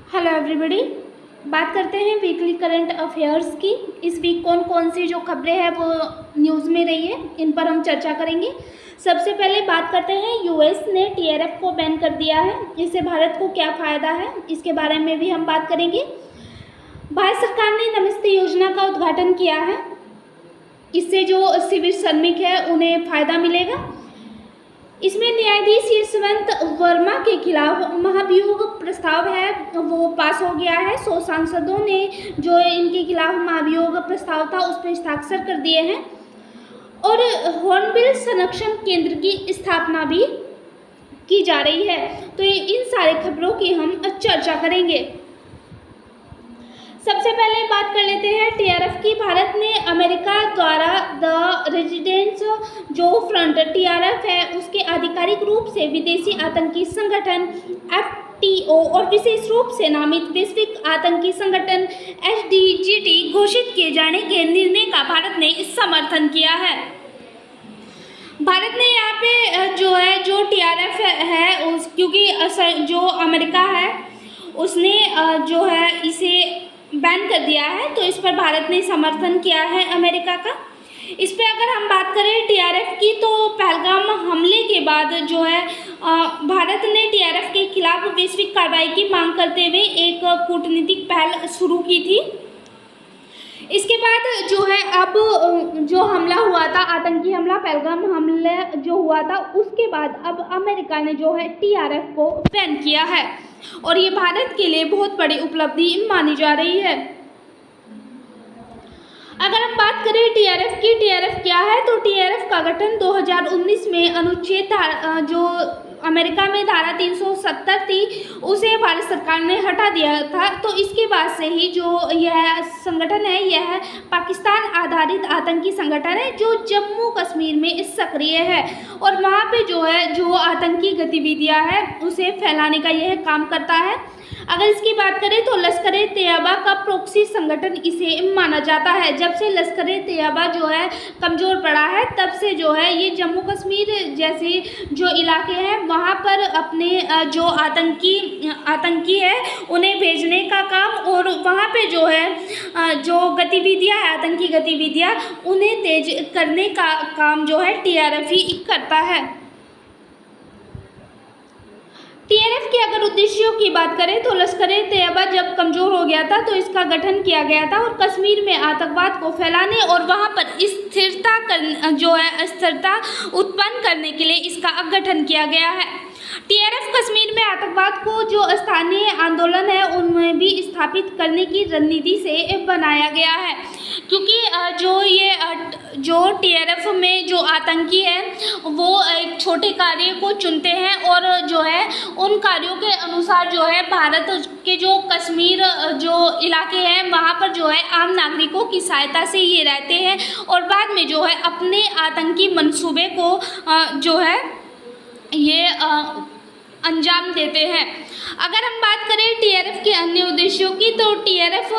Hello everybody. बात करते हैं वीकली करंट अफेयर्स की। इस वीक कौन कौन सी जो खबरें हैं वो न्यूज़ में रही है, इन पर हम चर्चा करेंगे। सबसे पहले बात करते हैं, यूएस ने टीआरएफ को बैन कर दिया है। इससे भारत को क्या फ़ायदा है, इसके बारे में भी हम बात करेंगे। भारत सरकार ने नमस्ते योजना का उद्घाटन किया है। इससे जो सिविल श्रमिक है उन्हें फ़ायदा मिलेगा। इसमें न्यायाधीश यशवंत वर्मा के खिलाफ महाभियोग प्रस्ताव है वो पास हो गया है। 100 सांसदों ने जो इनके खिलाफ महाभियोग प्रस्ताव था उस पर हस्ताक्षर कर दिए हैं। और हॉर्नबिल संरक्षण केंद्र की स्थापना भी की जा रही है। तो इन सारे खबरों की हम चर्चा करेंगे। सबसे पहले बात कर लेते हैं टीआरएफ की। भारत ने अमेरिका द्वारा द रेजिडेंस जो फ्रंट टीआरएफ है उसके आधिकारिक रूप से विदेशी आतंकी संगठन एफटीओ और विशेष रूप से नामित वैश्विक आतंकी संगठन एसडीजीटी घोषित किए जाने के निर्णय का भारत ने समर्थन किया है। भारत ने यहाँ पे जो टीआरएफ है उस क्योंकि जो अमेरिका है उसने जो है इसे बैन कर दिया है, तो इस पर भारत ने समर्थन किया है अमेरिका का। इस पे अगर हम बात करें टीआरएफ की, तो पहलगाम हमले के बाद जो है भारत ने टीआरएफ के खिलाफ वैश्विक कार्रवाई की मांग करते हुए एक कूटनीतिक पहल शुरू की थी। इसके बाद जो है अब जो हमला हुआ था, आतंकी हमला पहलगाम हमला जो हुआ था, उसके बाद अब अमेरिका ने जो है टीआरएफ को बैन किया है और ये भारत के लिए बहुत बड़ी उपलब्धि मानी जा रही है। अगर हम बात करें टीआरएफ की, टीआरएफ क्या है, तो टीआरएफ का गठन 2019 में अनुच्छेद जो अमेरिका में धारा 370 थी उसे भारत सरकार ने हटा दिया था। तो इसके बाद से ही जो यह संगठन है यह पाकिस्तान आधारित आतंकी संगठन है जो जम्मू कश्मीर में सक्रिय है और वहाँ पे जो है जो आतंकी गतिविधियाँ है उसे फैलाने का यह काम करता है। अगर इसकी बात करें तो लश्कर-ए तैयबा का प्रॉक्सी संगठन इसे माना जाता है। जब से लश्कर-ए तैयबा जो है कमज़ोर पड़ा है तब से जो है ये जम्मू कश्मीर जैसे जो इलाके हैं वहाँ पर अपने जो आतंकी है उन्हें भेजने का काम और वहाँ पे जो है जो गतिविधियाँ है आतंकी गतिविधियाँ उन्हें तेज करने का काम जो है टीआरएफ ही करता है। टीआरएफ के अगर उद्देश्यों की बात करें तो लश्कर-ए तैयबा जब कमज़ोर हो गया था तो इसका गठन किया गया था और कश्मीर में आतंकवाद को फैलाने और वहां पर स्थिरता उत्पन्न करने के लिए इसका गठन किया गया है। टीआरएफ कश्मीर में आतंकवाद को जो स्थानीय आंदोलन है उनमें भी स्थापित करने की रणनीति से बनाया गया है, क्योंकि जो टीआरएफ में जो आतंकी है वो एक छोटे कार्य को चुनते हैं और जो है उन कार्यों के अनुसार जो है भारत के जो कश्मीर जो इलाके हैं वहाँ पर जो है आम नागरिकों की सहायता से ये रहते हैं और बाद में जो है अपने आतंकी मंसूबे को जो है ये अंजाम देते हैं। अगर हम बात करें टीआरएफ के अन्य उद्देश्यों की, तो टीआरएफ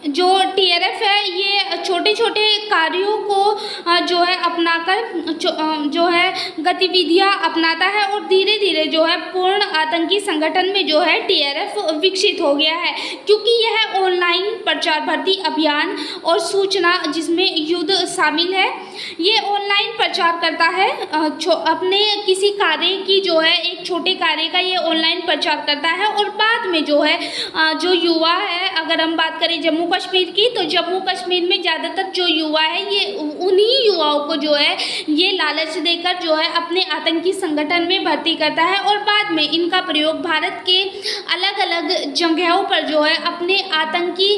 जो टीआरएफ है ये छोटे छोटे कार्यों को जो है अपनाकर जो है गतिविधियां अपनाता है और धीरे धीरे जो है पूर्ण आतंकी संगठन में जो है टीआरएफ विकसित हो गया है, क्योंकि यह ऑनलाइन प्रचार भर्ती अभियान और सूचना जिसमें युद्ध शामिल है ये ऑनलाइन प्रचार करता है। अपने किसी कार्य की जो है एक छोटे कार्य का ये ऑनलाइन प्रचार करता है और बाद में जो है जो युवा है, अगर हम बात करें जम्मू कश्मीर की, तो जम्मू कश्मीर में ज़्यादातर जो युवा है ये उन्हीं युवाओं को जो है ये लालच देकर जो है अपने आतंकी संगठन में भर्ती करता है और बाद में इनका प्रयोग भारत के अलग अलग जगहों पर जो है अपने आतंकी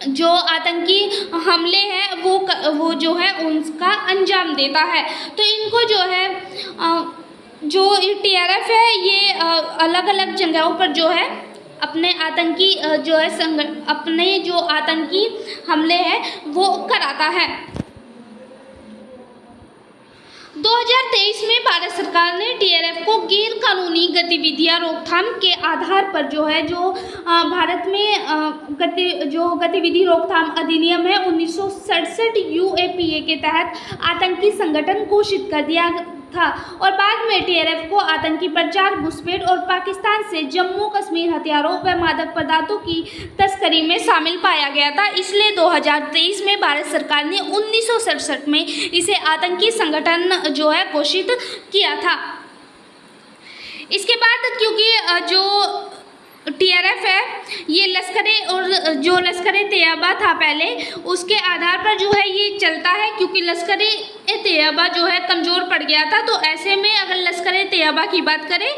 जो आतंकी हमले हैं वो जो है उनका अंजाम देता है। तो इनको जो है जो टीआरएफ है ये अलग अलग जगहों पर जो है अपने आतंकी जो है अपने जो आतंकी हमले हैं वो कराता है। 2023 में भारत सरकार ने टीआरएफ को गैर कानूनी गतिविधियां रोकथाम के आधार पर जो है जो भारत में गतिविधि रोकथाम अधिनियम है 1967 यूएपीए के तहत आतंकी संगठन घोषित कर दिया था और बाद में टीआरएफ को आतंकी प्रचार, घुसपैठ और पाकिस्तान से जम्मू कश्मीर हथियारों व मादक पदार्थों की तस्करी में शामिल पाया गया था। इसलिए 2023 में भारत सरकार ने 1967 में इसे आतंकी संगठन जो है घोषित किया था। इसके बाद क्योंकि जो टीआरएफ है ये लश्कर-ए तैयबा था पहले, उसके आधार पर जो है ये चलता है, क्योंकि लश्कर-ए तैयबा जो है कमज़ोर पड़ गया था। तो ऐसे में अगर लश्कर-ए तैयबा की बात करें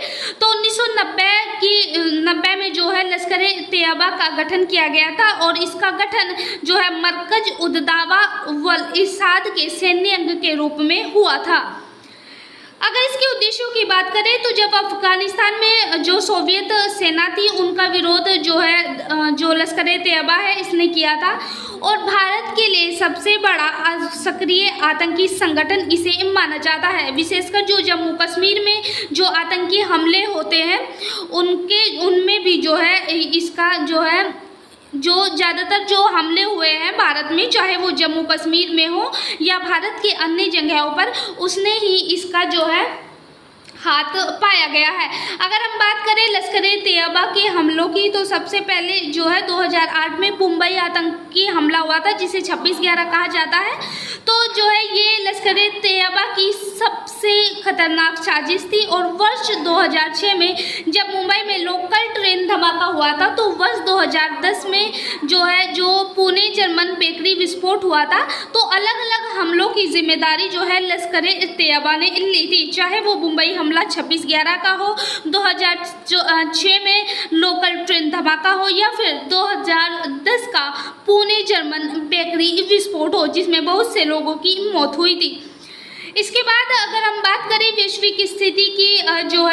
तो 1990 में जो है लश्कर-ए तैयबा का गठन किया गया था और इसका गठन जो है मरकज उद दावा वल इरशाद के सैन्य अंग के रूप में हुआ था। अगर इसके उद्देश्यों की बात करें तो जब अफगानिस्तान में जो सोवियत सेना थी उनका विरोध जो लश्कर-ए तैयबा है इसने किया था और भारत के लिए सबसे बड़ा सक्रिय आतंकी संगठन इसे माना जाता है। विशेषकर जो जम्मू कश्मीर में जो आतंकी हमले होते हैं उनमें भी जो है इसका जो ज़्यादातर जो हमले हुए हैं भारत में, चाहे वो जम्मू कश्मीर में हो या भारत के अन्य जगहों पर, उसने ही इसका जो है हाथ पाया गया है। अगर हम बात करें लश्कर-ए तैयबा के हमलों की तो सबसे पहले जो है 2008 में मुंबई आतंकी हमला हुआ था जिसे 26/11 कहा जाता है। तो जो है ये लश्कर-ए तैयबा की सबसे खतरनाक साजिश थी और वर्ष 2006 में जब मुंबई में लोकल ट्रेन धमाका हुआ था तो वर्ष 2010 में जो पुणे जर्मन बेकरी विस्फोट हुआ था, तो अलग अलग हमलों की जिम्मेदारी जो है लश्कर-ए तैयबा ने ली थी, चाहे वो मुंबई हमला 26/11 का हो, 2006 में लोकल ट्रेन धमाका हो या फिर 2010 का पुणे जर्मन बेकरी विस्फोट हो जिसमें बहुत से लोगों की मौत हुई थी। इसके बाद अगर हम बात करें वैश्विक स्थिति की जो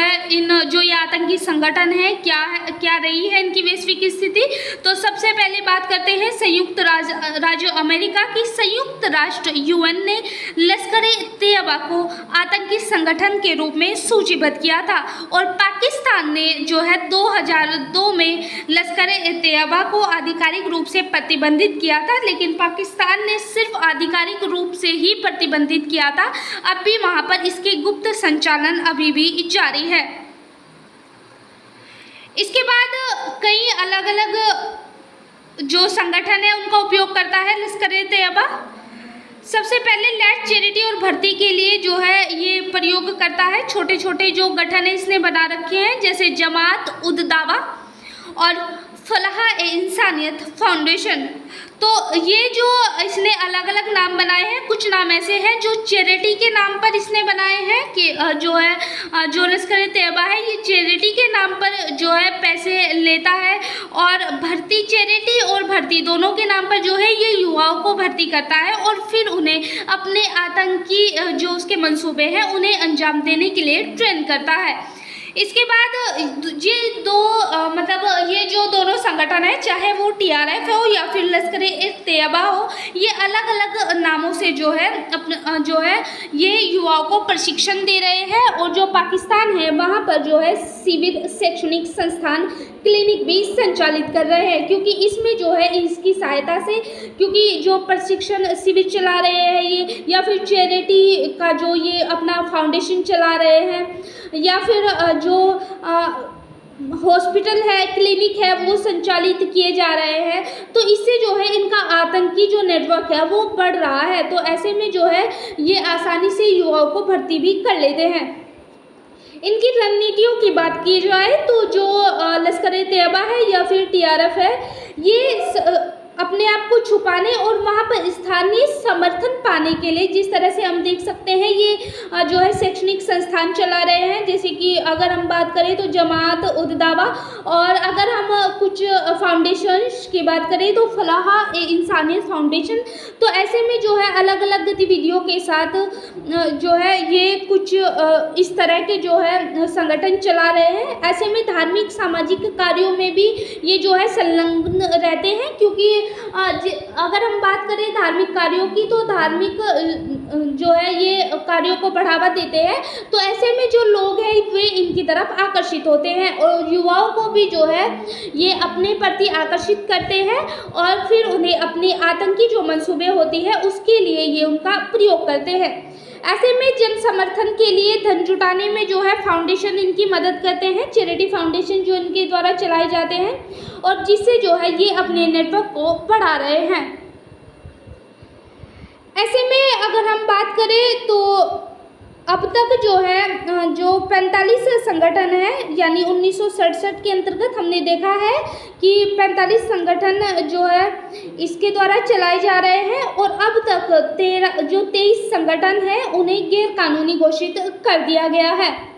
ये आतंकी संगठन है क्या रही है इनकी वैश्विक स्थिति, तो सबसे पहले बात करते हैं संयुक्त राज्य अमेरिका की। संयुक्त राष्ट्र यूएन ने लश्कर-ए तैयबा को आतंकी संगठन के रूप में सूचीबद्ध किया था और पाकिस्तान ने जो है 2002 में लश्कर-ए तैयबा को आधिकारिक रूप से प्रतिबंधित किया था, लेकिन पाकिस्तान ने सिर्फ आधिकारिक रूप से ही प्रतिबंधित किया था। अब भी वहां पर इसके गुप्त संचालन अभी भी जारी है। इसके बाद कई अलग अलग जो संगठन है उनका उपयोग करता है लश्कर-ए तैयबा। सबसे पहले लैंड चैरिटी और भर्ती के लिए जो है ये प्रयोग करता है। छोटे छोटे जो गठन है इसने बना रखे हैं, जैसे जमात उद दावा और फलाह-ए-इंसानियत फाउंडेशन। तो ये जो इसने अलग अलग नाम बनाए हैं, कुछ नाम ऐसे हैं जो चैरिटी के नाम पर इसने बनाए हैं कि जो लश्कर-ए तैयबा है ये चैरिटी के नाम पर जो है पैसे लेता है, और भर्ती चैरिटी और भर्ती दोनों के नाम पर जो है ये युवाओं को भर्ती करता है और फिर उन्हें अपने आतंकी जो उसके मंसूबे हैं उन्हें अंजाम देने के लिए ट्रेन करता है। इसके बाद ये जो दोनों संगठन है, चाहे वो टीआरएफ हो या फिर लश्कर-ए तैयबा हो, ये अलग अलग नामों से जो है ये युवाओं को प्रशिक्षण दे रहे हैं और जो पाकिस्तान है वहाँ पर जो है शिविर, शैक्षणिक संस्थान, क्लिनिक भी संचालित कर रहे हैं, क्योंकि इसमें जो है इसकी सहायता से, क्योंकि जो प्रशिक्षण शिविर चला रहे हैं ये, या फिर चैरिटी का जो ये अपना फाउंडेशन चला रहे हैं, या फिर जो हॉस्पिटल है, क्लिनिक है, वो संचालित किए जा रहे हैं, तो इससे जो है इनका आतंकी जो नेटवर्क है वो बढ़ रहा है। तो ऐसे में जो है ये आसानी से युवाओं को भर्ती भी कर लेते हैं। इनकी रणनीतियों की बात की जाए तो जो लश्कर-ए तैयबा है या फिर टीआरएफ है, ये अपने आप को छुपाने और वहाँ पर स्थानीय समर्थन पाने के लिए, जिस तरह से हम देख सकते हैं ये जो है शैक्षणिक संस्थान चला रहे हैं, जैसे कि अगर हम बात करें तो जमात उद दावा, और अगर हम कुछ फाउंडेशंस की बात करें तो फलाह-ए-इंसानियत फाउंडेशन। तो ऐसे में जो है अलग अलग गतिविधियों के साथ जो है ये कुछ इस तरह के जो है संगठन चला रहे हैं। ऐसे में धार्मिक सामाजिक कार्यों में भी ये जो है संलग्न रहते हैं, क्योंकि अगर हम बात करें धार्मिक कार्यों की तो धार्मिक जो है ये कार्यों को बढ़ावा देते हैं। तो ऐसे में जो लोग हैं वे इनकी तरफ आकर्षित होते हैं और युवाओं को भी जो है ये अपने प्रति आकर्षित करते हैं और फिर उन्हें अपनी आतंकी जो मंसूबे होती है उसके लिए ये उनका प्रयोग करते हैं। ऐसे में जन समर्थन के लिए धन जुटाने में जो है फाउंडेशन इनकी मदद करते हैं, चैरिटी फाउंडेशन जो इनके द्वारा चलाए जाते हैं, और जिससे जो है ये अपने नेटवर्क को बढ़ा रहे हैं। ऐसे में अगर हम बात करें तो अब तक जो है जो 45 संगठन है, यानी 1967 के अंतर्गत हमने देखा है कि 45 संगठन जो है इसके द्वारा चलाए जा रहे हैं, और अब तक 23 संगठन है उन्हें गैर कानूनी घोषित कर दिया गया है।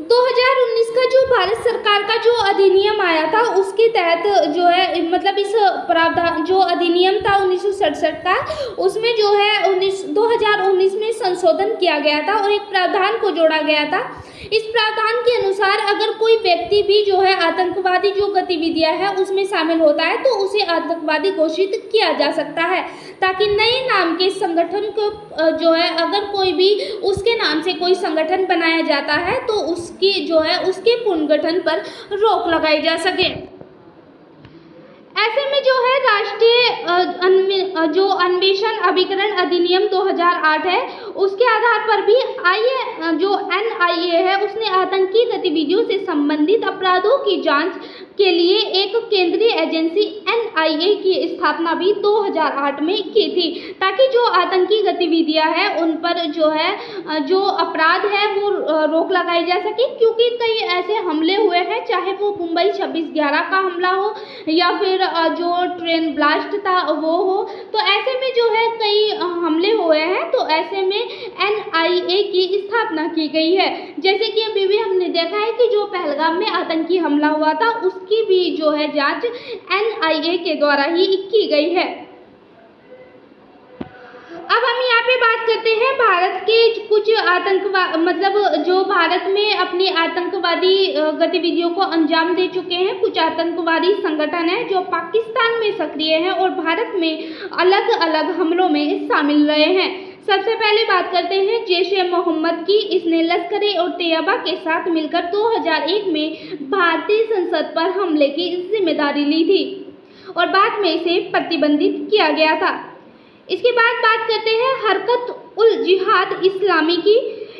2019 का जो भारत सरकार का जो अधिनियम आया था उसके तहत जो है मतलब इस प्रावधान जो अधिनियम था 1967 का, उसमें जो है 2019 में संशोधन किया गया था और एक प्रावधान को जोड़ा गया था। इस प्रावधान के अनुसार अगर कोई व्यक्ति भी जो है आतंकवादी जो गतिविधियां है उसमें शामिल होता है तो उसे आतंकवादी घोषित किया जा सकता है, ताकि नए नाम के संगठन को जो है अगर कोई भी उसके नाम से कोई संगठन बनाया जाता है तो उसकी जो है उसके पुनर्गठन पर रोक लगाई जा सके। ऐसे में जो है राष्ट्रीय जो अन्वेषण अभिकरण अधिनियम 2008 है उसके आधार पर भी जो NIA है उसने आतंकी गतिविधियों से संबंधित अपराधों की जांच के लिए एक केंद्रीय एजेंसी NIA की स्थापना भी 2008 में की थी, ताकि जो आतंकी गतिविधियां हैं उन पर जो है जो अपराध है वो रोक लगाई जा सके, क्योंकि कई ऐसे हमले हुए हैं, चाहे वो मुंबई 26/11 का हमला हो या फिर जो ट्रेन ब्लास्ट था वो हो, तो ऐसे में जो है कई हमले हुए हैं, तो ऐसे में NIA की स्थापना की गई है। जैसे कि अभी भी हमने देखा है कि जो पहलगाम में आतंकी हमला हुआ था उसकी भी जो है जांच NIA के द्वारा ही की गई है। अब हम यहाँ पे बात करते हैं भारत के कुछ मतलब जो भारत में अपनी आतंकवादी गतिविधियों को अंजाम दे चुके हैं कुछ आतंकवादी संगठन हैं जो पाकिस्तान में सक्रिय हैं और भारत में अलग अलग हमलों में शामिल रहे हैं। सबसे पहले बात करते हैं जैश-ए-मोहम्मद की। इसने लश्कर-ए-तैयबा के साथ मिलकर 2001 में भारतीय संसद पर हमले की जिम्मेदारी ली थी और बाद में इसे प्रतिबंधित किया गया था। इसके बाद बात करते हैं हरकत-उल-जिहाद इस्लामी की।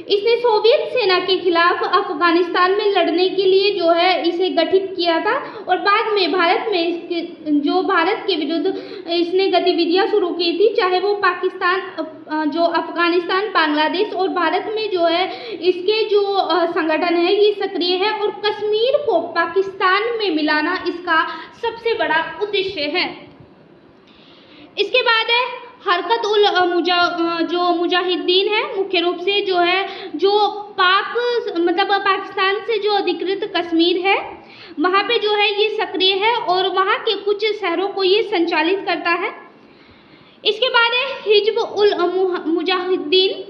इसने सोवियत सेना के खिलाफ अफगानिस्तान में लड़ने के लिए जो है इसे गठित किया था और बाद में भारत के विरुद्ध इसने गतिविधियां शुरू की थी, चाहे वो पाकिस्तान जो अफगानिस्तान, बांग्लादेश और भारत में जो है इसके जो संगठन है ये सक्रिय है और कश्मीर को पाकिस्तान में मिलाना इसका सबसे बड़ा उद्देश्य है। इसके बाद है जो मुजाहिदीन है, मुख्य रूप से जो है जो पाकिस्तान से जो अधिकृत कश्मीर है वहाँ पे जो है ये सक्रिय है और वहाँ के कुछ शहरों को ये संचालित करता है। इसके बाद है हिजब-उल-मुजाहिदीन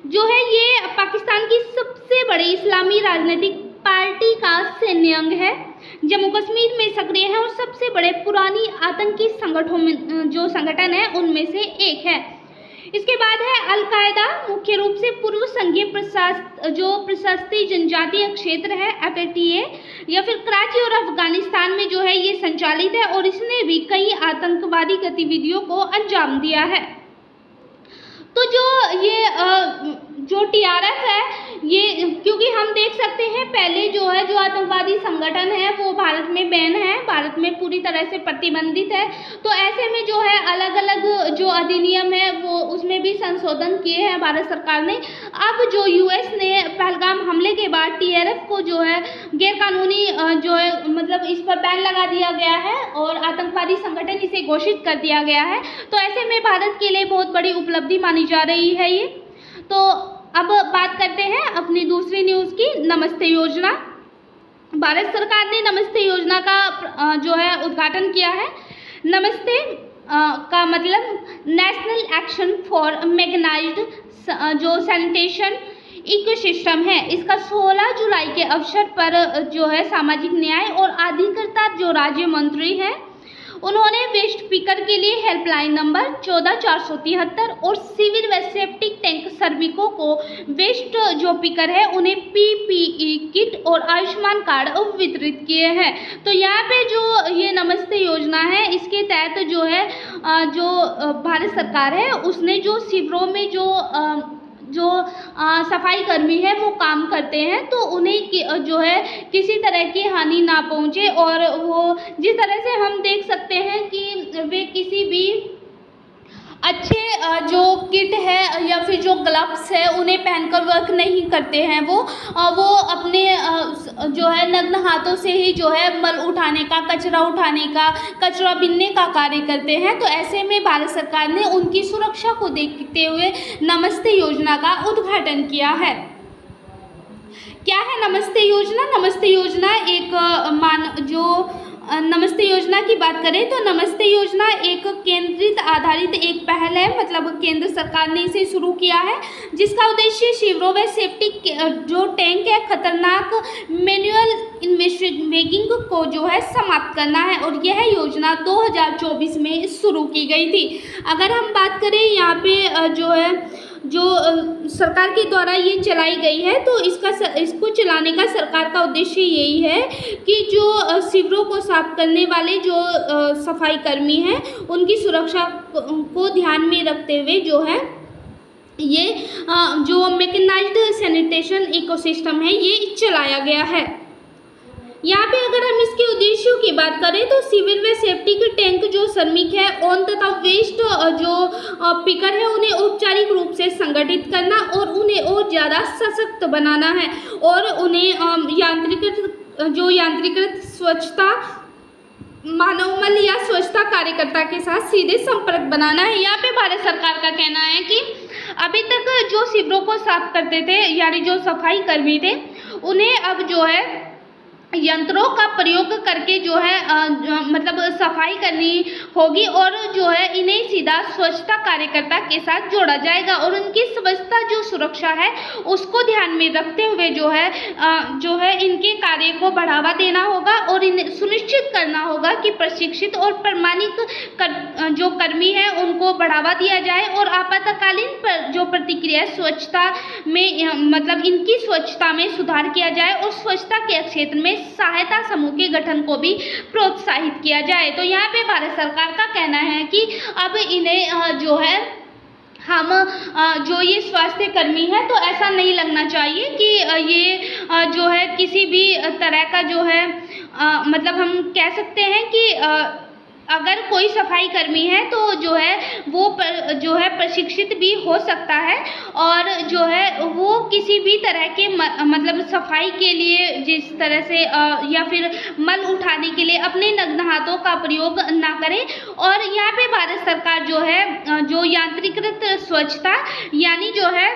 जो है ये पाकिस्तान की सबसे बड़ी इस्लामी राजनीतिक पार्टी का सैन्य अंग है, जम्मू कश्मीर में सक्रिय है और सबसे बड़े पुरानी आतंकी संगठन है उनमें से एक है। इसके बाद है अल-कायदा, मुख्य रूप से पूर्व संघीय प्रशासनिक जनजातीय क्षेत्र है FATA या फिर कराची और अफगानिस्तान में जो है ये संचालित है और इसने भी कई आतंकवादी गतिविधियों को अंजाम दिया है। तो जो TRF है ये, क्योंकि हम देख सकते हैं पहले जो है जो आतंकवादी संगठन है वो भारत में बैन है, भारत में पूरी तरह से प्रतिबंधित है, तो ऐसे में जो है अलग अलग जो अधिनियम है वो उसमें भी संशोधन किए हैं भारत सरकार ने। अब जो US ने पहलगाम हमले के बाद TRF को जो है गैरकानूनी जो है मतलब इस पर बैन लगा दिया गया है और आतंकवादी संगठन इसे घोषित कर दिया गया है, तो ऐसे में भारत के लिए बहुत बड़ी उपलब्धि मानी जा रही है ये। तो अब बात करते हैं अपनी दूसरी न्यूज़ की, नमस्ते योजना। भारत सरकार ने नमस्ते योजना का जो है उद्घाटन किया है। नमस्ते का मतलब नेशनल एक्शन फॉर मैकेनाइज्ड जो सैनिटेशन इकोसिस्टम है। इसका 16 जुलाई के अवसर पर जो है सामाजिक न्याय और अधिकारिता जो राज्य मंत्री हैं उन्होंने वेस्ट पिकर के लिए हेल्पलाइन नंबर 14473 और सिविल व सेप्टिक टैंक श्रमिकों को वेस्ट जो पिकर है उन्हें पीपीई किट और आयुष्मान कार्ड वितरित किए हैं। तो यहाँ पे जो ये नमस्ते योजना है, इसके तहत जो है जो भारत सरकार है उसने जो शिविरों में जो सफाई कर्मी है वो काम करते हैं, तो उन्हें जो है किसी तरह की हानि ना पहुंचे, और वो जिस तरह से हम देख सकते हैं कि वे किसी भी अच्छे जो किट है या फिर जो ग्लव्स है उन्हें पहनकर वर्क नहीं करते हैं। वो अपने जो है नग्न हाथों से ही जो है मल उठाने का, कचरा उठाने का, कचरा बीनने का कार्य करते हैं। तो ऐसे में भारत सरकार ने उनकी सुरक्षा को देखते हुए नमस्ते योजना का उद्घाटन किया है। क्या है नमस्ते योजना? नमस्ते योजना नमस्ते योजना की बात करें तो नमस्ते योजना एक केंद्रित आधारित एक पहल है, मतलब केंद्र सरकार ने इसे शुरू किया है, जिसका उद्देश्य शिविरों व सेप्टिक जो टैंक है खतरनाक मैनुअल इन्वेस्टिगेटिंग को जो है समाप्त करना है, और यह योजना 2024 में शुरू की गई थी। अगर हम बात करें यहाँ पे जो सरकार के द्वारा ये चलाई गई है, तो इसको चलाने का सरकार का उद्देश्य यही है कि जो शिविरों को साफ करने वाले जो सफाई कर्मी हैं उनकी सुरक्षा को ध्यान में रखते हुए जो है ये जो मैकेनाइज्ड सैनिटेशन इकोसिस्टम है ये चलाया गया है। यहाँ पे अगर हम इसके उद्देश्यों की बात करें तो सिविल व सेफ्टी के टैंक जो श्रमिक है ऑन तथा वेस्ट जो पिकर है उन्हें औपचारिक रूप से संगठित करना और उन्हें और ज़्यादा सशक्त बनाना है, और उन्हें यांत्रिकृत स्वच्छता मानवमल या स्वच्छता कार्यकर्ता के साथ सीधे संपर्क बनाना है। यहाँ पे भारत सरकार का कहना है कि अभी तक जो शिविरों को साफ करते थे यानी जो सफाई कर्मी थे उन्हें अब जो है यंत्रों का प्रयोग करके जो है मतलब सफाई करनी होगी, और जो है इन्हें सीधा स्वच्छता कार्यकर्ता के साथ जोड़ा जाएगा, और उनकी स्वच्छता जो सुरक्षा है उसको ध्यान में रखते हुए जो है इनके कार्य को बढ़ावा देना होगा, और इन्हें सुनिश्चित करना होगा कि प्रशिक्षित और प्रमाणित जो कर्मी है उनको बढ़ावा दिया जाए, और आपातकालीन जो प्रतिक्रिया स्वच्छता में मतलब इनकी स्वच्छता में सुधार किया जाए, और स्वच्छता के क्षेत्र में सहायता समूह के गठन को भी प्रोत्साहित किया जाए। तो यहाँ पे भारत सरकार का कहना है कि अब इन्हें जो है हम जो ये स्वास्थ्य कर्मी है तो ऐसा नहीं लगना चाहिए कि ये जो है किसी भी तरह का जो है मतलब हम कह सकते हैं कि अगर कोई सफाई कर्मी है तो जो है वो जो है प्रशिक्षित भी हो सकता है, और जो है वो किसी भी तरह के मतलब सफाई के लिए जिस तरह से या फिर मल उठाने के लिए अपने नग्न हाथों का प्रयोग ना करें। और यहाँ पे भारत सरकार जो है जो यांत्रिकृत स्वच्छता यानी जो है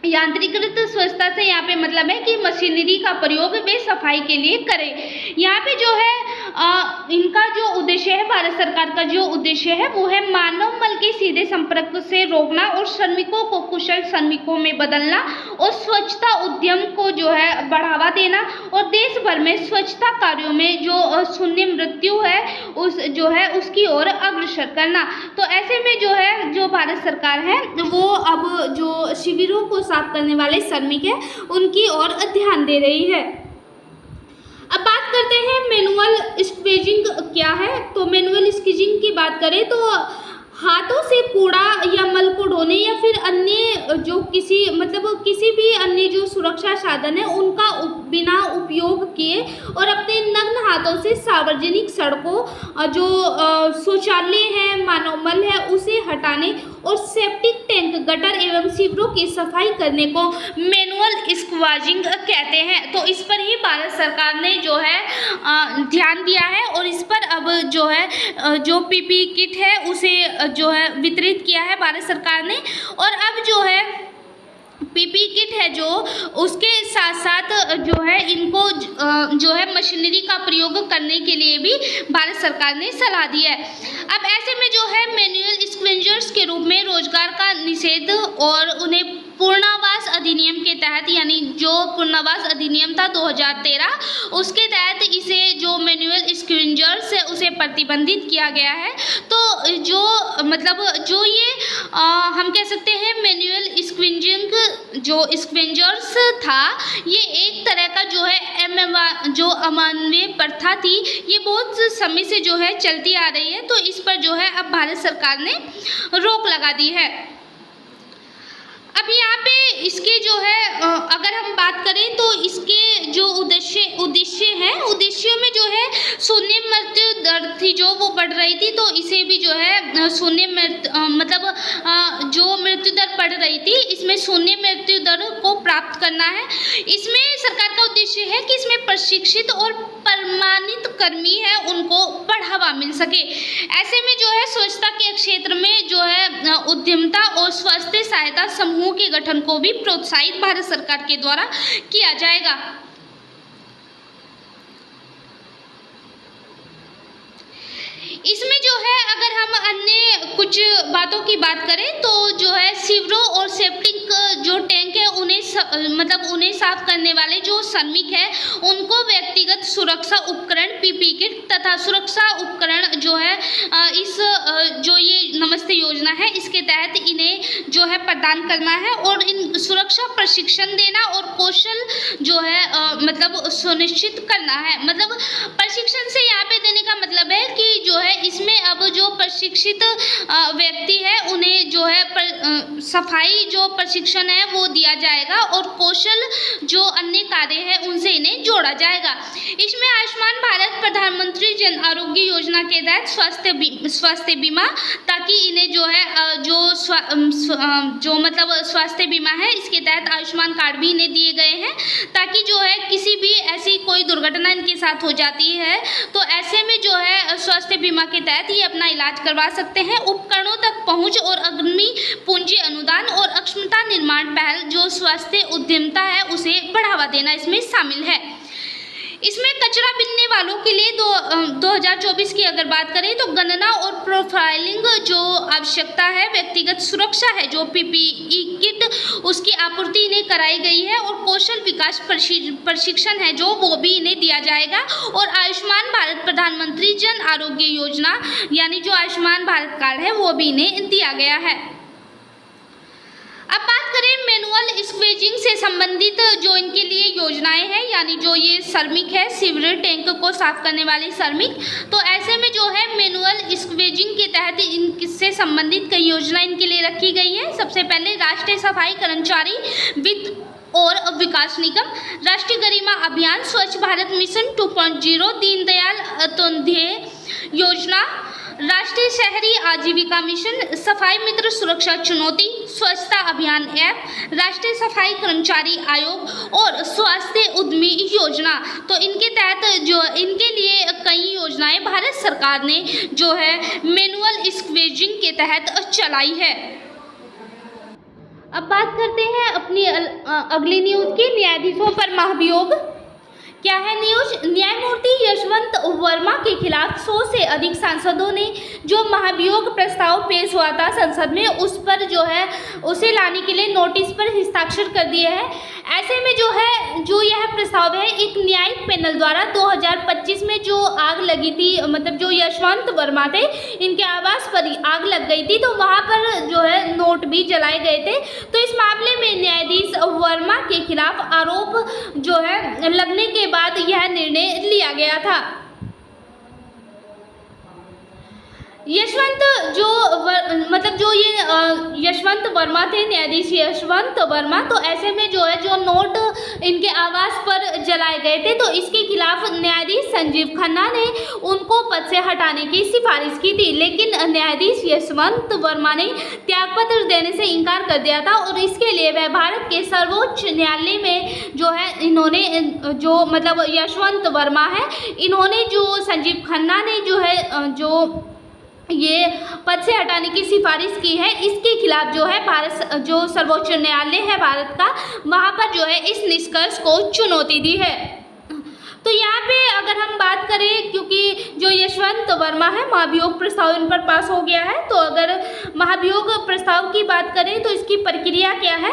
यांत्रिकृत स्वच्छता से यहाँ पे मतलब है कि मशीनरी का प्रयोग वे सफाई के लिए करें। यहाँ पे जो है इनका जो उद्देश्य है, भारत सरकार का जो उद्देश्य है वो है मानव मल के सीधे संपर्क से रोकना और श्रमिकों को कुशल श्रमिकों में बदलना और स्वच्छता उद्यम को जो है बढ़ावा देना और देश भर में स्वच्छता कार्यों में जो शून्य मृत्यु है उसकी ओर अग्रसर करना। तो ऐसे में जो है जो भारत सरकार है वो अब जो शिविरों को साफ करने वाले श्रमिक हैं उनकी ओर ध्यान दे रही है। अब बात करते हैं मैनुअल स्क्वीजिंग क्या है। तो मैनुअल स्क्वीजिंग की बात करें तो हाथों से कूड़ा या मल को ढोने या फिर अन्य जो किसी भी अन्य जो सुरक्षा साधन है उनका बिना उपयोग किए और अपने नग्न हाथों से सार्वजनिक सड़कों जो शौचालय है मानव मल है उसे हटाने और सेप्टिक टैंक गटर एवं शिविरों की सफाई करने को मैनुअल स्क्वीजिंग कहते हैं। तो इस पर ही भारत सरकार ने जो है ध्यान दिया है और इस पर अब जो है जो पीपीई किट है उसे जो है वितरित किया है भारत सरकार ने। और अब जो है पीपीई किट है जो उसके साथ साथ जो है इनको जो है मशीनरी का प्रयोग करने के लिए भी भारत सरकार ने सलाह दी है। अब ऐसे में जो है मैनुअल स्क्वेंजर्स के रूप में रोजगार का निषेध और उन्हें पुनर्वास अधिनियम के तहत, यानी जो पुनर्वास अधिनियम था 2013, उसके तहत इसे जो मैनुअल स्क्वेंजर्स है उसे प्रतिबंधित किया गया है। तो जो मतलब जो ये हम कह सकते हैं मैनुअल स्क्वेंजिंग जो स्क्वेंजर्स था, ये एक तरह का जो है जो अमानवीय प्रथा थी, ये बहुत समय से जो है चलती आ रही है। तो इस पर जो है अब भारत सरकार ने रोक लगा दी है। अब यहाँ पे इसके जो है अगर हम बात करें तो इसके जो उद्देश्य हैं, उद्देश्यों में जो है शून्य मृत्यु दर थी जो वो बढ़ रही थी, तो इसे भी जो है शून्य मतलब जो मृत्यु दर बढ़ रही थी, इसमें शून्य मृत्यु दर को प्राप्त करना है। इसमें सरकार का उद्देश्य है कि इसमें प्रशिक्षित और प्रमाणित कर्मी है उनको बढ़ावा मिल सके। ऐसे में जो है स्वच्छता के क्षेत्र में जो है उद्यमता और स्वास्थ्य सहायता समूह के गठन को भी प्रोत्साहित भारत सरकार के द्वारा किया जाएगा। इसमें जो है अगर हम अन्य कुछ बातों की बात करें तो जो है सीवरों और सेप्टिक जो टैंक है उन्हें साफ करने वाले जो श्रमिक है उनको व्यक्तिगत सुरक्षा उपकरण पीपीई किट तथा सुरक्षा उपकरण जो है इस जो ये नमस्ते योजना है इसके तहत इन्हें जो है प्रदान करना है और इन सुरक्षा प्रशिक्षण देना और कौशल जो है मतलब सुनिश्चित करना है। मतलब प्रशिक्षण से यहाँ पे देने का मतलब है कि जो है इसमें अब जो प्रशिक्षित व्यक्ति है उन्हें जो है सफाई जो प्रशिक्षण है वो दिया जाएगा और कौशल जो अन्य कार्य है उनसे इन्हें जोड़ा जाएगा। इसमें आयुष्मान भारत प्रधानमंत्री जन आरोग्य योजना के तहत स्वास्थ्य बीमा, ताकि इन्हें जो है जो मतलब स्वास्थ्य बीमा है इसके तहत आयुष्मान कार्ड भी इन्हें दिए गए हैं, ताकि जो है किसी भी ऐसी कोई दुर्घटना इनके साथ हो जाती है तो ऐसे में जो है स्वास्थ्य बीमा के तहत ये अपना इलाज करवा सकते हैं। उपकरणों तक पहुंच और अग्रिम पूंजी अनुदान और अक्षमता निर्माण पहल जो स्वास्थ्य उद्यमता है उसे बढ़ावा देना इसमें शामिल है। इसमें कचरा बीनने वालों के लिए 2024 की अगर बात करें तो गणना और प्रोफाइलिंग जो आवश्यकता है, व्यक्तिगत सुरक्षा है जो पीपीई किट उसकी आपूर्ति इन्हें कराई गई है और कौशल विकास प्रशिक्षण है जो वो भी इन्हें दिया जाएगा। और आयुष्मान भारत प्रधानमंत्री जन आरोग्य योजना यानी जो आयुष्मान भारत कार्ड है वो भी इन्हें दिया गया है। अब बात करें मैनुअल स्क्वेजिंग से संबंधित जो इनके लिए योजनाएं हैं, यानी जो ये श्रमिक है सीवरेज टैंक को साफ करने वाले श्रमिक, तो ऐसे में जो है मैनुअल स्क्वेजिंग के तहत इनसे संबंधित कई योजना इनके लिए रखी गई है। सबसे पहले राष्ट्रीय सफाई कर्मचारी वित्त और विकास निगम, राष्ट्रीय गरिमा अभियान, स्वच्छ भारत मिशन 2.0, दीनदयाल अंत्योदय योजना, राष्ट्रीय शहरी आजीविका मिशन, सफाई मित्र सुरक्षा चुनौती, स्वच्छता अभियान ऐप, राष्ट्रीय सफाई कर्मचारी आयोग और स्वास्थ्य उद्यमी योजना। तो इनके तहत जो इनके लिए कई योजनाएं भारत सरकार ने जो है मैनुअल स्क्वेजिंग के तहत चलाई है। अब बात करते हैं अपनी अगली न्यूज़ की, न्यायाधीशों पर महाभियोग। क्या है न्यूज? न्यायमूर्ति यशवंत वर्मा के खिलाफ 100 से अधिक सांसदों ने जो महाभियोग प्रस्ताव पेश हुआ था संसद में उस पर जो है उसे लाने के लिए नोटिस पर हस्ताक्षर कर दिए हैं। ऐसे में जो है जो यह प्रस्ताव है एक न्यायिक पैनल द्वारा 2025 में जो आग लगी थी, मतलब जो यशवंत वर्मा थे इनके आवास पर आग लग गई थी तो वहाँ पर जो है नोट भी जलाए गए थे। तो इस मामले में न्यायाधीश वर्मा के खिलाफ आरोप जो है लगने के बाद यह निर्णय लिया गया था। यशवंत यशवंत वर्मा थे, न्यायाधीश यशवंत वर्मा, तो ऐसे में जो है जो नोट इनके आवास पर जलाए गए थे तो इसके खिलाफ न्यायाधीश संजीव खन्ना ने उनको पद से हटाने की सिफारिश की थी, लेकिन न्यायाधीश यशवंत वर्मा ने त्यागपत्र देने से इनकार कर दिया था और इसके लिए वह भारत के सर्वोच्च न्यायालय में जो है इन्होंने जो मतलब यशवंत वर्मा है इन्होंने जो संजीव खन्ना ने जो है जो ये पद से हटाने की सिफारिश की है, इसके खिलाफ जो है भारत जो सर्वोच्च न्यायालय है भारत का वहाँ पर जो है इस निष्कर्ष को चुनौती दी है। तो यहाँ पे अगर हम बात करें, क्योंकि जो यशवंत वर्मा है महाभियोग प्रस्ताव इन पर पास हो गया है, तो अगर महाभियोग प्रस्ताव की बात करें तो इसकी प्रक्रिया क्या है?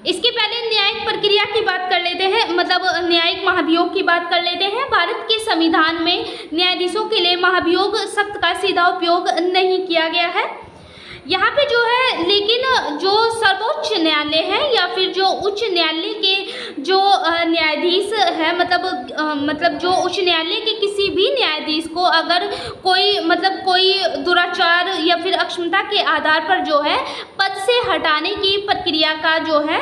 इसके पहले न्यायिक प्रक्रिया की बात कर लेते हैं, मतलब न्यायिक महाभियोग की बात कर लेते हैं। भारत के संविधान में न्यायाधीशों के लिए महाभियोग शब्द का सीधा उपयोग नहीं किया गया है यहाँ पे जो है, लेकिन जो सर्वोच्च न्यायालय है या फिर जो उच्च न्यायालय के जो न्यायाधीश है, मतलब जो उच्च न्यायालय के किसी भी न्यायाधीश को अगर कोई दुराचार या फिर अक्षमता के आधार पर जो है पद से हटाने की प्रक्रिया का जो है,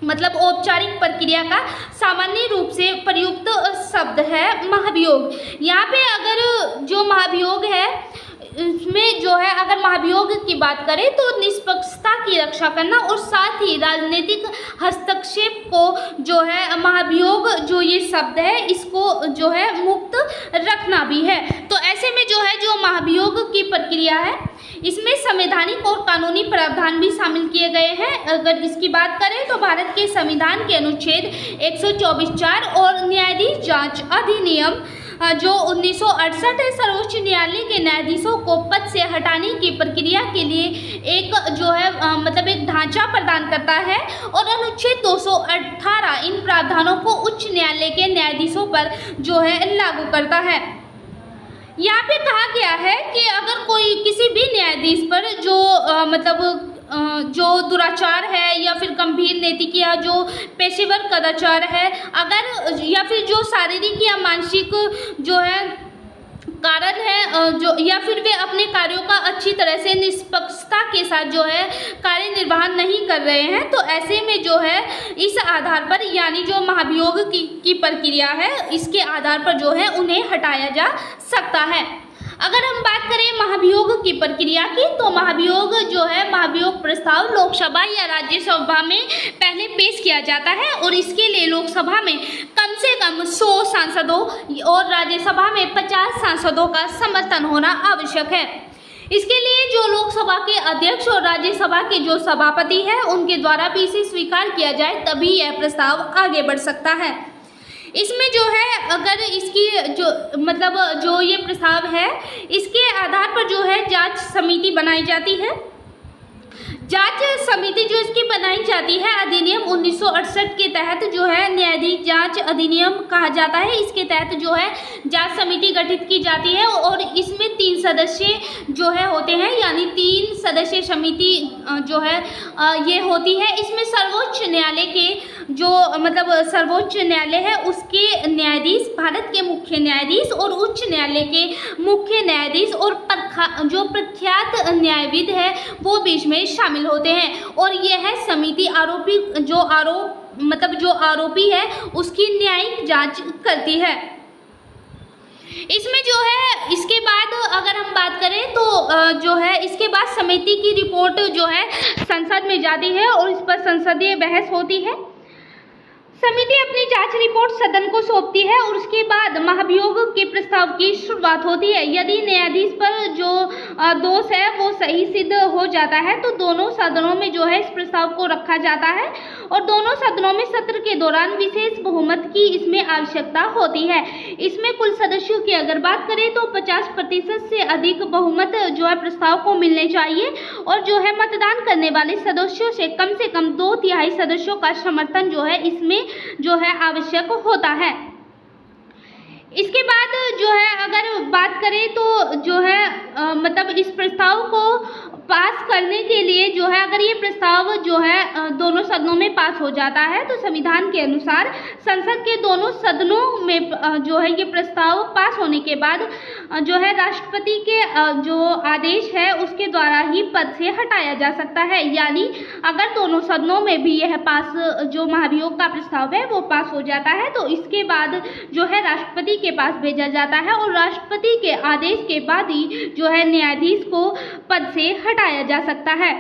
मतलब औपचारिक प्रक्रिया का सामान्य रूप से प्रयुक्त शब्द है महाभियोग। यहाँ पे अगर जो महाभियोग है इसमें जो है, अगर महाभियोग की बात करें तो निष्पक्षता की रक्षा करना और साथ ही राजनीतिक हस्तक्षेप को जो है महाभियोग जो ये शब्द है इसको जो है मुक्त रखना भी है। तो ऐसे में जो है जो महाभियोग की प्रक्रिया है इसमें संवैधानिक और कानूनी प्रावधान भी शामिल किए गए हैं। अगर इसकी बात करें तो भारत के संविधान के अनुच्छेद 124(4) और न्यायाधीश जांच अधिनियम जो 1968 है सर्वोच्च न्यायालय के न्यायाधीशों को पद से हटाने की प्रक्रिया के लिए एक जो है मतलब एक ढांचा प्रदान करता है और अनुच्छेद 218 इन प्रावधानों को उच्च न्यायालय के न्यायाधीशों पर जो है लागू करता है। यहाँ पे कहा गया है कि अगर कोई किसी भी न्यायाधीश पर जो जो दुराचार है या फिर गंभीर नैतिक या जो पेशेवर कदाचार है, अगर या फिर जो शारीरिक या मानसिक जो है कारण है जो या फिर वे अपने कार्यों का अच्छी तरह से निष्पक्षता के साथ जो है कार्य निर्वहन नहीं कर रहे हैं, तो ऐसे में जो है इस आधार पर यानी जो महाभियोग की प्रक्रिया है इसके आधार पर जो है उन्हें हटाया जा सकता है। अगर हम बात करें महाभियोग की प्रक्रिया की तो महाभियोग जो है महाभियोग प्रस्ताव लोकसभा या राज्यसभा में पहले पेश किया जाता है और इसके लिए लोकसभा में कम से कम 100 सांसदों और राज्यसभा में 50 सांसदों का समर्थन होना आवश्यक है। इसके लिए जो लोकसभा के अध्यक्ष और राज्यसभा के जो सभापति हैं उनके द्वारा भी इसे स्वीकार किया जाए तभी यह प्रस्ताव आगे बढ़ सकता है। इसमें जो है अगर इसकी जो ये प्रस्ताव है इसके आधार पर जो है जांच समिति बनाई जाती है। जांच समिति जो इसकी बनाई जाती है अधिनियम 1968 के तहत जो है न्यायाधीश जांच अधिनियम कहा जाता है। इसके तहत जो है जांच समिति गठित की जाती है और इसमें 3 सदस्य जो है होते हैं, यानी 3 सदस्य समिति जो है ये होती है। इसमें सर्वोच्च न्यायालय के जो सर्वोच्च न्यायालय है उसके न्यायाधीश, भारत के मुख्य न्यायाधीश और उच्च न्यायालय के मुख्य न्यायाधीश और जो प्रख्यात न्यायविद है वो बीच में शामिल होते हैं और यह समिति जो आरोपी है उसकी न्यायिक जांच करती है। इसमें जो है इसके बाद अगर हम बात करें तो जो है इसके बाद समिति की रिपोर्ट जो है संसद में जाती है और इस पर संसदीय बहस होती है। समिति अपनी जांच रिपोर्ट सदन को सौंपती है और उसके बाद महाभियोग के प्रस्ताव की शुरुआत होती है। यदि न्यायाधीश पर जो दोष है वो सही सिद्ध हो जाता है तो दोनों सदनों में जो है इस प्रस्ताव को रखा जाता है और दोनों सदनों में सत्र के दौरान विशेष बहुमत की इसमें आवश्यकता होती है। इसमें कुल सदस्यों की अगर बात करें तो 50% से अधिक बहुमत जो है प्रस्ताव को मिलने चाहिए और जो है मतदान करने वाले सदस्यों से कम 2/3 सदस्यों का समर्थन जो है इसमें जो है आवश्यक होता है। इसके बाद जो है अगर बात करें तो जो है इस प्रस्ताव को पास करने के लिए जो है अगर ये प्रस्ताव जो है दोनों सदनों में पास हो जाता है तो संविधान के अनुसार संसद के दोनों सदनों में जो है ये प्रस्ताव पास होने के बाद जो है राष्ट्रपति के जो आदेश है उसके द्वारा ही पद से हटाया जा सकता है। यानी अगर दोनों सदनों में भी यह पास जो महाभियोग का प्रस्ताव है वो पास हो जाता है तो इसके बाद जो है राष्ट्रपति के पास भेजा जाता है और राष्ट्रपति के आदेश के बाद ही जो है न्यायाधीश को पद से हटाया जा सकता है।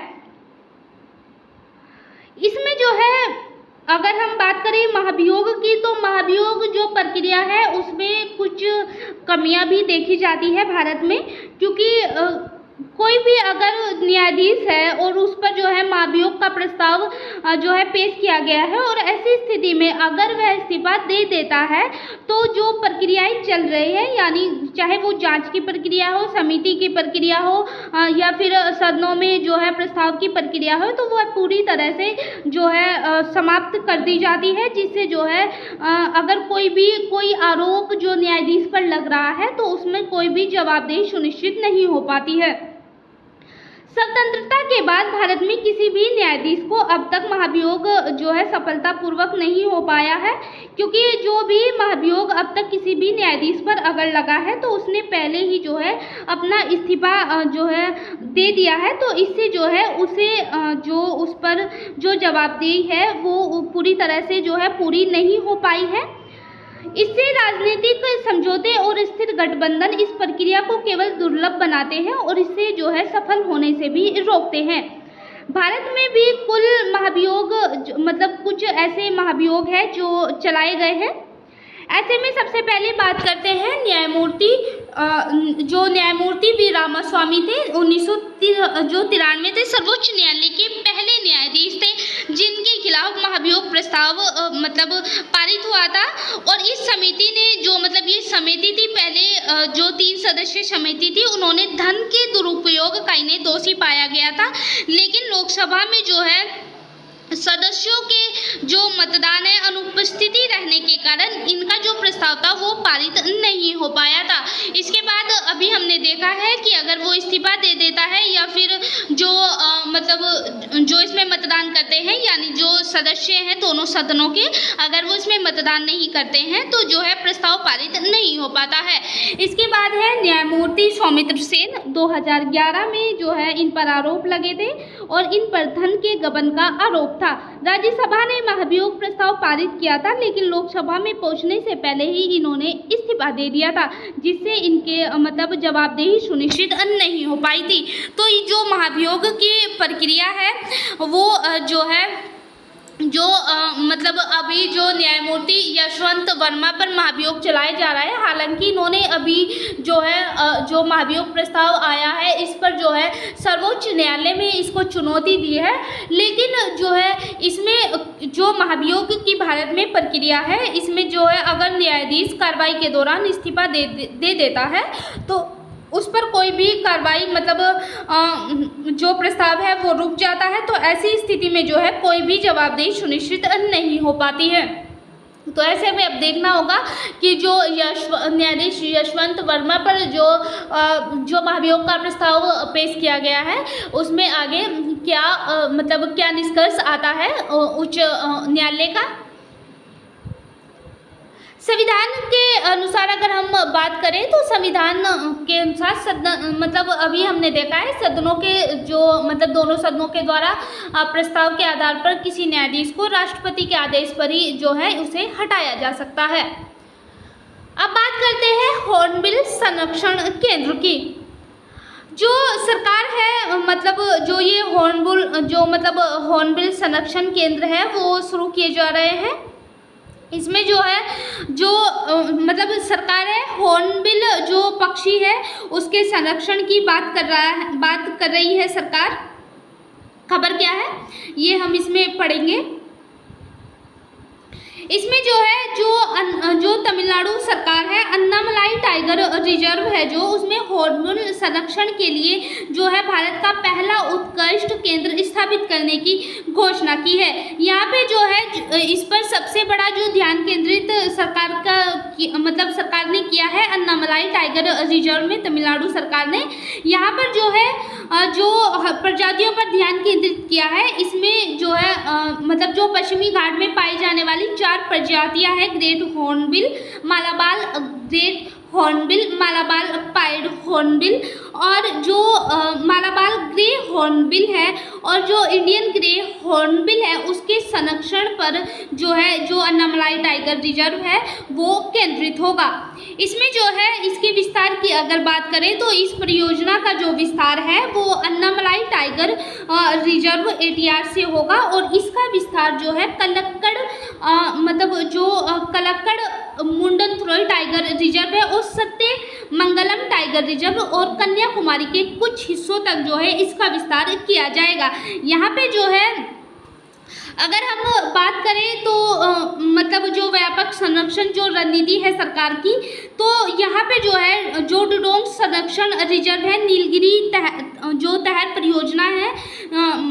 इसमें जो है अगर हम बात करें महाभियोग की तो महाभियोग जो प्रक्रिया है उसमें कुछ कमियां भी देखी जाती है भारत में, क्योंकि कोई भी अगर न्यायाधीश है और उस पर जो है महाभियोग का प्रस्ताव जो है पेश किया गया है और ऐसी स्थिति में अगर वह इस्तीफा दे देता है तो जो प्रक्रियाएं चल रही है, यानी चाहे वो जांच की प्रक्रिया हो, समिति की प्रक्रिया हो या फिर सदनों में जो है प्रस्ताव की प्रक्रिया हो, तो वह पूरी तरह से जो है समाप्त कर दी जाती है, जिससे जो है अगर कोई आरोप जो न्यायाधीश पर लग रहा है तो उसमें कोई भी जवाबदेही सुनिश्चित नहीं हो पाती है। स्वतंत्रता के बाद भारत में किसी भी न्यायाधीश को अब तक महाभियोग जो है सफलतापूर्वक नहीं हो पाया है, क्योंकि जो भी महाभियोग अब तक किसी भी न्यायाधीश पर अगर लगा है तो उसने पहले ही जो है अपना इस्तीफा जो है दे दिया है। तो इससे जो है उसे जो उस पर जो जवाबदेही है वो पूरी तरह से जो है पूरी नहीं हो पाई है। इससे राजनीतिक समझौते और स्थिर गठबंधन इस प्रक्रिया को केवल दुर्लभ बनाते हैं और इससे जो है सफल होने से भी रोकते हैं। भारत में भी कुल महाभियोग मतलब कुछ ऐसे महाभियोग हैं जो चलाए गए हैं। ऐसे में सबसे पहले बात करते हैं न्यायमूर्ति वी रामास्वामी थे, 1993 थे, सर्वोच्च न्यायालय के पहले न्यायाधीश थे जिनके खिलाफ महाभियोग प्रस्ताव पारित हुआ था। और इस समिति ने ये समिति थी, पहले जो 3 सदस्यीय समिति थी, उन्होंने धन के दुरुपयोग का इन्हें दोषी पाया गया था, लेकिन लोकसभा में जो है सदस्यों के जो मतदान है अनुपस्थिति रहने के कारण इनका जो प्रस्ताव था वो पारित नहीं हो पाया था। इसके बाद अभी हमने देखा है कि अगर वो इस्तीफा दे देता है या फिर जो जो इसमें मतदान करते हैं, यानी जो सदस्य हैं दोनों सदनों के, अगर वो इसमें मतदान नहीं करते हैं तो जो है प्रस्ताव पारित नहीं हो पाता है। इसके बाद है न्यायमूर्ति सौमित्र सेन, 2011 में जो है इन पर आरोप लगे थे और इन पर धन के गबन का आरोप था। राज्यसभा ने महाभियोग प्रस्ताव पारित किया था, लेकिन लोकसभा में पहुंचने से पहले ही इन्होंने इस्तीफा दे दिया था, जिससे इनके जवाबदेही सुनिश्चित नहीं हो पाई थी। तो ये जो महाभियोग की प्रक्रिया है वो अभी जो न्यायमूर्ति यशवंत वर्मा पर महाभियोग चलाया जा रहा है, हालांकि इन्होंने अभी जो महाभियोग प्रस्ताव आया है इस पर जो है सर्वोच्च न्यायालय में इसको चुनौती दी है, लेकिन जो है इसमें जो महाभियोग की भारत में प्रक्रिया है इसमें जो है अगर न्यायाधीश कार्रवाई के दौरान इस्तीफा दे देता है तो उस पर कोई भी कार्रवाई जो प्रस्ताव है वो रुक जाता है। तो ऐसी स्थिति में जो है कोई भी जवाबदेही सुनिश्चित नहीं हो पाती है। तो ऐसे में अब देखना होगा कि जो न्यायाधीश यशवंत वर्मा पर जो महाभियोग का प्रस्ताव पेश किया गया है उसमें आगे क्या निष्कर्ष आता है उच्च न्यायालय का। संविधान के अनुसार अगर हम बात करें तो संविधान के अनुसार अभी हमने देखा है सदनों के दोनों सदनों के द्वारा प्रस्ताव के आधार पर किसी न्यायाधीश को राष्ट्रपति के आदेश पर ही जो है उसे हटाया जा सकता है। अब बात करते हैं हॉर्नबिल संरक्षण केंद्र की। जो सरकार है जो ये हॉर्नबिल संरक्षण केंद्र है वो शुरू किए जा रहे हैं। इसमें जो है सरकार है हॉर्नबिल जो पक्षी है उसके संरक्षण की बात कर रही है सरकार। खबर क्या है ये हम इसमें पढ़ेंगे। इसमें जो है जो तमिलनाडु सरकार है अन्नामलाई टाइगर रिजर्व है जो उसमें हॉर्नबिल संरक्षण के लिए जो है भारत का पहला उत्कृष्ट केंद्र स्थापित करने की घोषणा की है। यहाँ पे जो है इस पर सबसे बड़ा जो ध्यान केंद्रित सरकार ने किया है अन्नामलाई टाइगर रिजर्व में तमिलनाडु सरकार ने यहाँ पर जो है जो प्रजातियों पर ध्यान केंद्रित किया है। इसमें जो है जो पश्चिमी घाट में पाई जाने वाली 4 प्रजातियां हैं, great hornbill, Malabar pied hornbill और जो मालाबार ग्रे हॉर्नबिल है और जो इंडियन ग्रे हॉर्नबिल है उसके संरक्षण पर जो अन्नामलाई टाइगर रिजर्व है वो केंद्रित होगा। इसमें जो है इसके विस्तार की अगर बात करें तो इस परियोजना का जो विस्तार है वो अन्नामलाई टाइगर रिजर्व ATR से होगा और इसका विस्तार जो है कलक्कड़ मुंडनथ्रोई टाइगर रिजर्व है और सत्यमंगलम टाइगर रिजर्व और कन्याकुमारी के कुछ हिस्सों तक जो है इसका विस्तार किया जाएगा। यहाँ पे जो है अगर हम बात करें तो मतलब जो व्यापक संरक्षण जो रणनीति है सरकार की, तो यहाँ पे जो है जो डुडोंग संरक्षण रिजर्व है, नीलगिरी जो तहत परियोजना है,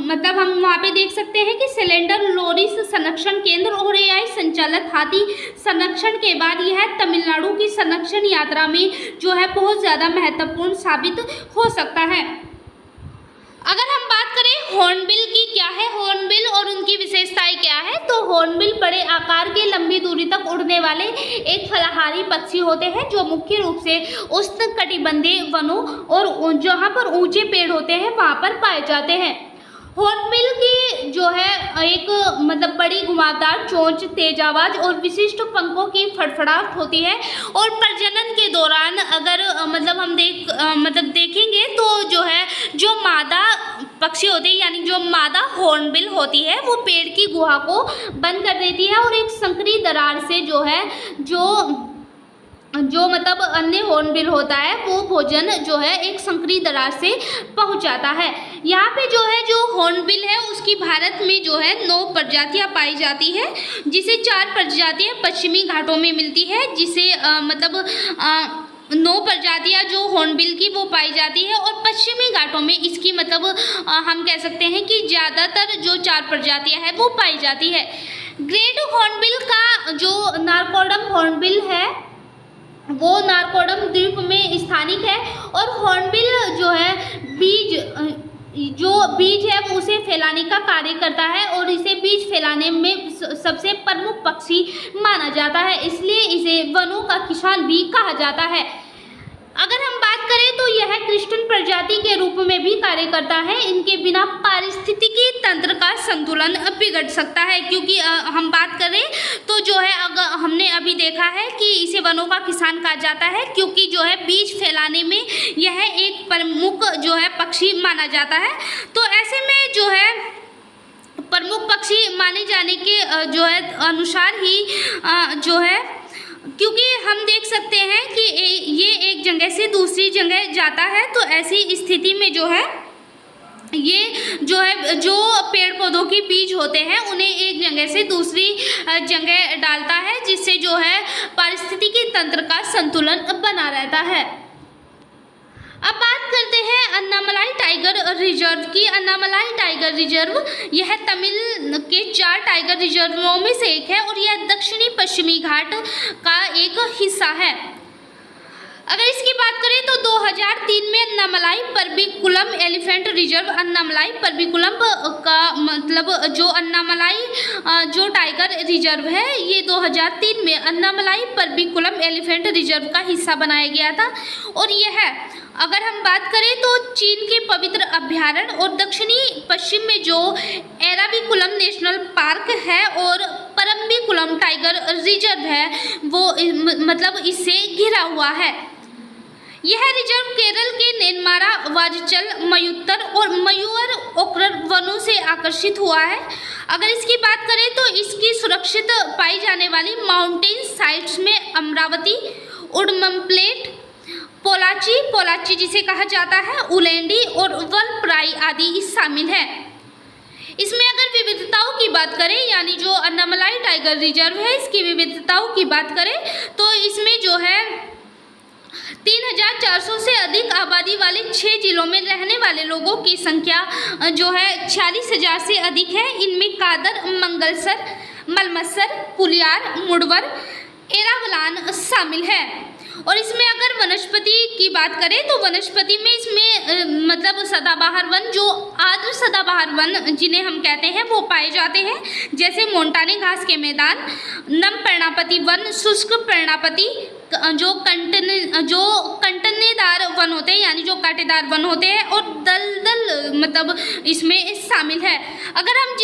मतलब हम वहाँ पे देख सकते हैं कि सिलेंडर लोरिस संरक्षण केंद्र और AI संचालित हाथी संरक्षण के बाद यह तमिलनाडु की संरक्षण यात्रा में जो है बहुत ज़्यादा महत्वपूर्ण साबित हो सकता है। अगर हम बात करें हॉर्नबिल की, क्या है हॉर्नबिल और उनकी विशेषताएं क्या है, तो हॉर्नबिल बड़े आकार के लंबी दूरी तक उड़ने वाले एक फलाहारी पक्षी होते हैं जो मुख्य रूप से उष्णकटिबंधीय वनों और जहाँ पर ऊंचे पेड़ होते हैं वहाँ पर पाए जाते हैं। हॉर्नबिल की जो है एक मतलब बड़ी घुमावदार चोंच, तेज आवाज़ और विशिष्ट पंखों की फड़फड़ाहट होती है और प्रजनन के दौरान अगर मतलब हम देखेंगे तो जो है जो मादा पक्षी होते हैं यानी जो मादा हॉर्नबिल होती है वो पेड़ की गुहा को बंद कर देती है और एक संकरी दरार से जो है जो मतलब अन्य हॉर्नबिल होता है वो भोजन जो है एक संकरी दरार से पहुंचाता है। यहाँ पे जो है जो हॉर्नबिल है उसकी भारत में जो है 9 प्रजातियाँ पाई जाती है, जिसे 4 प्रजातियाँ पश्चिमी घाटों में मिलती है, जिसे 9 प्रजातियाँ जो हॉर्नबिल की वो पाई जाती है और पश्चिमी घाटों में इसकी मतलब हम कह सकते हैं कि ज़्यादातर जो 4 प्रजातियाँ हैं वो पाई जाती है। ग्रेट हॉर्नबिल का जो नारकोडम हॉर्नबिल है वो नारकोडम द्वीप में स्थानिक है और हॉर्नबिल जो है बीज है वो उसे फैलाने का कार्य करता है और इसे बीज फैलाने में सबसे प्रमुख पक्षी माना जाता है, इसलिए इसे वनों का किसान भी कहा जाता है। अगर हम बात करें तो यह क्रिस्टन प्रजाति के रूप में भी कार्य करता है। इनके बिना पारिस्थितिकी तंत्र का संतुलन बिगड़ सकता है, क्योंकि हम बात करें तो जो है अगर हमने अभी देखा है कि इसे वनों का किसान कहा जाता है क्योंकि जो है बीज फैलाने में यह एक प्रमुख जो है पक्षी माना जाता है। तो ऐसे में जो है प्रमुख पक्षी माने जाने के जो है अनुसार ही जो है, क्योंकि हम देख सकते हैं कि ये एक जगह से दूसरी जगह जाता है, तो ऐसी स्थिति में जो है ये जो है जो पेड़ पौधों के बीज होते हैं उन्हें एक जगह से दूसरी जगह डालता है, जिससे जो है पारिस्थितिकी तंत्र का संतुलन बना रहता है। अब बात करते हैं अन्नामलाई टाइगर रिजर्व की। अन्नामलाई टाइगर रिजर्व यह तमिल के 4 टाइगर रिजर्वों में से एक है और यह दक्षिणी पश्चिमी घाट का एक हिस्सा है। अगर इसकी बात करें तो 2003 में अन्नामलाई परबिकुलम एलिफेंट रिजर्व, अन्नामलाई परबिकुलम का मतलब जो अन्नामलाई जो टाइगर रिजर्व है ये 2003 में अन्नामलाई परबिकुलम एलिफेंट रिजर्व का हिस्सा बनाया गया था और यह अगर हम बात करें तो चीन के पवित्र अभयारण्य और दक्षिणी पश्चिम में जो एराविकुलम नेशनल पार्क है और परम्बिकुलम टाइगर रिजर्व है वो मतलब इससे घिरा हुआ है। यह रिजर्व केरल के नेनमारा, वाजचल, मयूत्तर और मयूर ओकरर वनों से आकर्षित हुआ है। अगर इसकी बात करें तो इसकी सुरक्षित पाई जाने वाली माउंटेन साइट्स में अमरावती, उडमप्लेट, पोलाची जिसे कहा जाता है, उलेंडी और वलपराई आदि शामिल है। इसमें अगर विविधताओं की बात करें यानी जो अन्नामलाई टाइगर रिजर्व है इसकी विविधताओं की बात करें तो इसमें जो है 3400 से अधिक आबादी वाले 6 जिलों में रहने वाले लोगों की संख्या जो है 46,000 से अधिक है। इनमें कादर, मंगलसर, मलमसर, पुलियार, मुड़वर, एरावलान शामिल है। और इसमें अगर वनस्पति की बात करें तो वनस्पति में इसमें मतलब सदाबहार वन जो आर्द्र सदाबहार वन जिन्हें हम कहते हैं वो पाए जाते हैं, जैसे मोंटाने घास के मैदान, नम पर्णपाती वन, शुष्क पर्णपाती जो कंटनेदार वन होते हैं यानी जो कांटेदार वन होते हैं और दलदल मतलब इसमें शामिल है। अगर हम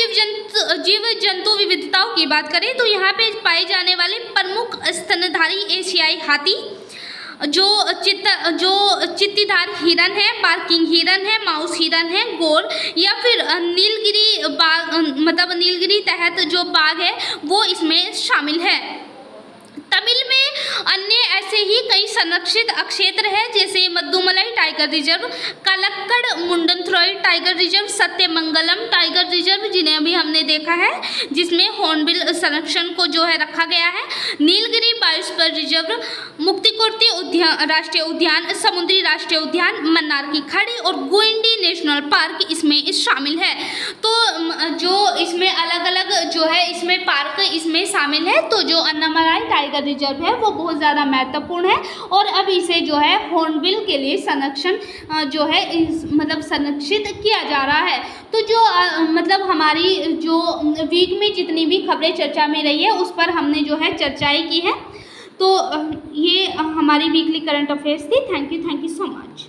जीव जंतु विविधताओं की बात करें तो यहाँ पे पाए जाने वाले प्रमुख स्तनधारी एशियाई हाथी जो चित्तीदार हिरन है, बार्किंग हिरन है, माउस हिरन है, गोर या फिर नीलगिरी बाघ मतलब नीलगिरी तहत जो बाघ है वो इसमें शामिल है। तमिल में संरक्षित क्षेत्र है, जैसे Mudumalai tiger reserve, Kalakkad Mundanthurai tiger reserve, Sathyamangalam tiger reserve जिन्हें अभी हमने देखा है, जिसमें हॉर्नबिल संरक्षण को जो है रखा गया है, नीलगिरी बायोस्फीयर रिजर्व, मुक्तिकोटि उद्यान राष्ट्रीय उद्यान, समुद्री राष्ट्रीय उद्यान, मन्नार की खाड़ी और गुइंडी नेशनल पार्क इसमें शामिल है। तो जो इसमें अलग अलग जो है इसमें पार्क इसमें शामिल है। तो जो अन्नामलाई टाइगर रिजर्व है वो बहुत ज़्यादा महत्वपूर्ण है और अब इसे जो है हॉर्नबिल के लिए संरक्षण जो है मतलब संरक्षित किया जा रहा है। तो जो मतलब हमारी जो वीक में जितनी भी खबरें चर्चा में रही है उस पर हमने जो है चर्चाएँ की है। तो ये हमारी वीकली करंट अफेयर्स थी। Thank you so much.